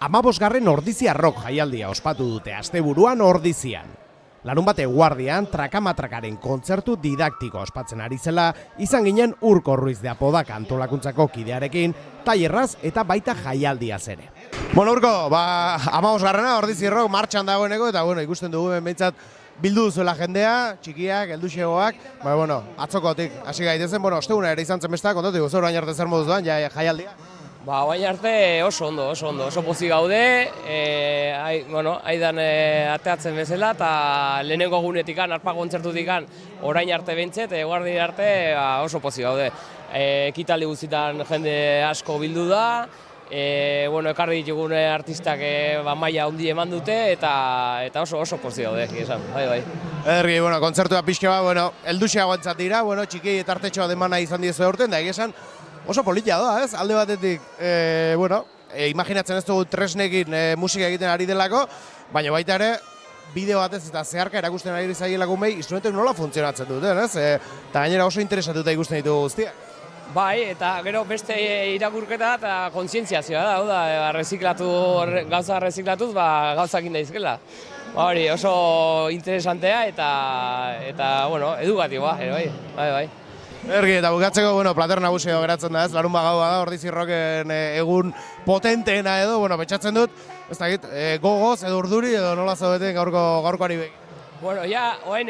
15. Ordiziarrok jaialdia ospatu dute asteburuan Ordizian. Larunbate eguardian Trakamatrakaren kontzertu didaktiko ospatzen ari zela, izan ginen Urko Ruiz de Apodak antolakuntzako kidearekin, tailerraz eta baita jaialdiaz ere. Bueno, Urko, 15. Ordiziarrok martxan dagoeneko eta ikusten dugu behintzat bildu duzuela jendea, txikiak, helduxegoak, atzokotik hasi gaitezen, osteguna ere izan zen besta, kontatu dugu, orain arte zer moduz doan jaialdia? Orain arte oso ondo, oso pozik gaude, aidan ateatzen bezala eta lehenengo gunetikan, arpa kontzertutikan orain arte bentzet, eguardi arte oso pozik gaude. Ekitaldi guztietan jende asko bildu da, ekarri ditugune artistak maila handi eman dute eta oso pozik gaude, esan, bai. Edergi, kontzertua pixka bat, helduxeagoentzat dira, txiki eta artetxoa demana izan diezu aurten, da esan, oso politia da, ez? Alde batetik, imaginatzen ez dugu tresnekin musika egiten ari delako, baina baita ere, bideo batez eta zeharka erakusten ari zaielako mei, instrumentek nola funtzionatzen duten, ez? Eta gainera oso interesatuta ikusten ditugu guztiak. Bai, eta gero beste irakurketa eta kontzientziazioa da, gauza reziklatuz, gauzak indaizkela. Hori, oso interesantea eta edukatiboa, bai. Ergi, eta bukatzeko, plater nagusia geratzen da ez, larunbat gaua da, Ordizirroken egun potenteena edo, pentsatzen dut, ez dakit, gogoz edo urduri edo nola zaudeten gaurkoari begin. Oain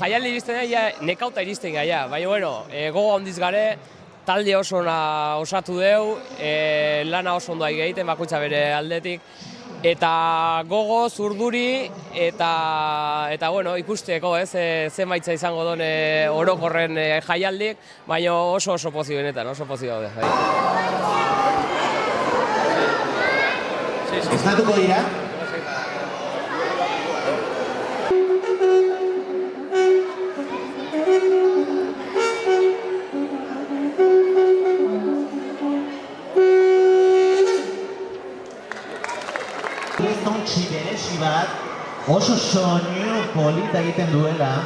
jaialdi iristen da, nekauta iristen gaia, baina, gogo handiz gare, talde oso osatu deu, lana oso ondo egiten bakoitza bere aldetik, eta gogo, zurduri, eta ikusteko, zenbaitza izango duen orokorren jaialdik, baina oso pozik benetan, oso pozik daude. Esnatuko dira? Berezi bat, oso soinu polita egiten duela.